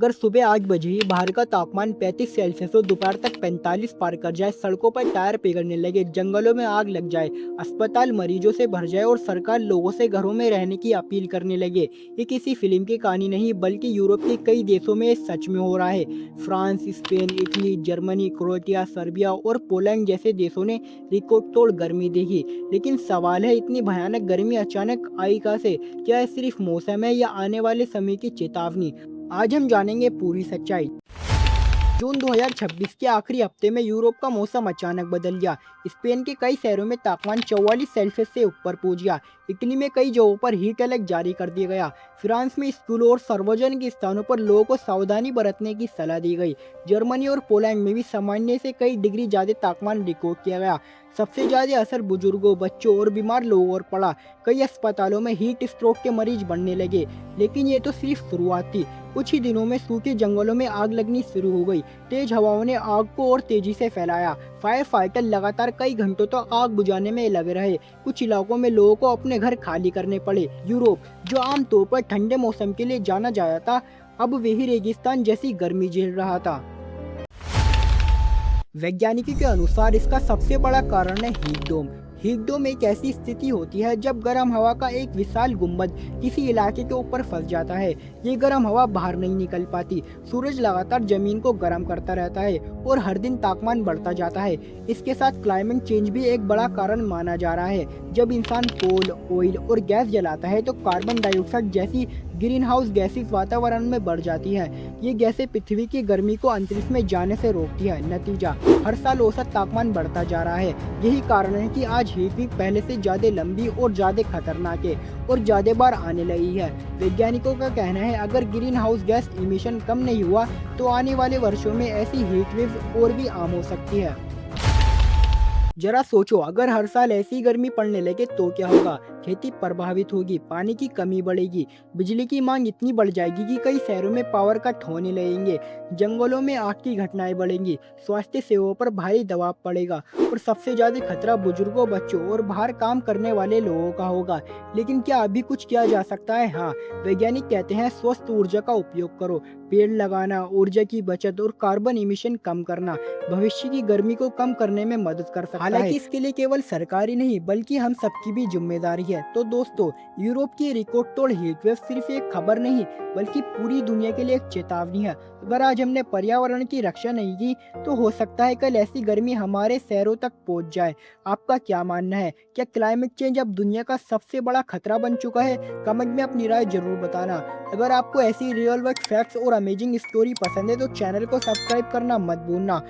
अगर सुबह 8 बजे ही बाहर का तापमान 35 सेल्सियस और दोपहर तक 45 पार कर जाए, सड़कों पर टायर पिघलने लगे, जंगलों में आग लग जाए, अस्पताल मरीजों से भर जाए और सरकार लोगों से घरों में रहने की अपील करने लगे, ये किसी फिल्म की कहानी नहीं बल्कि यूरोप के कई देशों में ये सच में हो रहा है। France, Spain, Italy, Germany, Croatia, Serbia और पोलैंड जैसे देशों ने रिकॉर्ड तोड़ गर्मी देखी। लेकिन सवाल है, इतनी भयानक गर्मी अचानक आई कहाँ से? क्या यह सिर्फ मौसम है या आने वाले समय की चेतावनी? आज हम जानेंगे पूरी सच्चाई। जून 2026 के आखिरी हफ्ते में यूरोप का मौसम अचानक बदल गया। स्पेन के कई शहरों में तापमान 44 सेल्सियस से ऊपर पहुंच गया। इटली में कई जगहों पर हीट अलर्ट जारी कर दिया गया। फ्रांस में स्कूलों और सार्वजनिक स्थानों पर लोगों को सावधानी बरतने की सलाह दी गई। जर्मनी और पोलैंड में भी सामान्य से कई डिग्री ज्यादा तापमान रिकॉर्ड किया गया। सबसे ज्यादा असर बुजुर्गों, बच्चों और बीमार लोगों पर पड़ा। कई अस्पतालों में हीट स्ट्रोक के मरीज बढ़ने लगे। लेकिन ये तो सिर्फ शुरुआत थी। कुछ ही दिनों में सूखे जंगलों में आग लगनी शुरू हो गई। तेज हवाओं ने आग को और तेजी से फैलाया। फायर फाइटर लगातार कई घंटों तक आग बुझाने में लगे रहे। कुछ इलाकों में लोगों को अपने घर खाली करने पड़े। यूरोप, जो आमतौर पर ठंडे मौसम के लिए जाना जाता था, अब वही रेगिस्तान जैसी गर्मी झेल रहा था। वैज्ञानिकों के अनुसार इसका सबसे बड़ा कारण है हीट डोम। हीट डोम एक ऐसी स्थिति होती है जब गर्म हवा का एक विशाल गुंबद किसी इलाके के ऊपर फंस जाता है। ये गर्म हवा बाहर नहीं निकल पाती। सूरज लगातार जमीन को गर्म करता रहता है और हर दिन तापमान बढ़ता जाता है। इसके साथ क्लाइमेट चेंज भी एक बड़ा कारण माना जा रहा है। जब इंसान कोल, ऑयल और गैस जलाता है तो कार्बन डाइऑक्साइड जैसी ग्रीन हाउस गैसेज वातावरण में बढ़ जाती है। ये गैसें पृथ्वी की गर्मी को अंतरिक्ष में जाने से रोकती है। नतीजा, हर साल औसत तापमान बढ़ता जा रहा है। यही कारण है कि आज हीट वेव पहले से ज्यादा लंबी और ज्यादा खतरनाक है और ज्यादा बार आने लगी है। वैज्ञानिकों का कहना है, अगर ग्रीन हाउस गैस इमिशन कम नहीं हुआ तो आने वाले वर्षों में ऐसी हीट वेव और भी आम हो सकती है। जरा सोचो, अगर हर साल ऐसी गर्मी पड़ने लगे तो क्या होगा? खेती प्रभावित होगी, पानी की कमी बढ़ेगी, बिजली की मांग इतनी बढ़ जाएगी कि कई शहरों में पावर कट होने लगेंगे, जंगलों में आग की घटनाएं बढ़ेंगी, स्वास्थ्य सेवाओं पर भारी दबाव पड़ेगा और सबसे ज्यादा खतरा बुजुर्गों, बच्चों और बाहर काम करने वाले लोगों का होगा। लेकिन क्या अभी कुछ किया जा सकता है? हाँ, वैज्ञानिक कहते हैं स्वस्थ ऊर्जा का उपयोग करो, पेड़ लगाना, ऊर्जा की बचत और कार्बन इमिशन कम करना भविष्य की गर्मी को कम करने में मदद कर सकता है। हालांकि इसके लिए केवल सरकारी नहीं बल्कि हम सबकी भी जिम्मेदारी है। तो दोस्तों, यूरोप की रिकॉर्ड तोड़ हीट वेव सिर्फ एक खबर नहीं बल्कि पूरी दुनिया के लिए एक चेतावनी है। अगर आज हमने पर्यावरण की रक्षा नहीं की तो हो सकता है कल ऐसी गर्मी हमारे शहरों तक पहुंच जाए। आपका क्या मानना है? क्या क्लाइमेट चेंज अब दुनिया का सबसे बड़ा खतरा बन चुका है? कमेंट में अपनी राय जरूर बताना। अगर आपको ऐसी रियल वर्ल्ड फैक्ट्स और अमेजिंग स्टोरी पसंद है तो चैनल को सब्सक्राइब करना मत भूलना।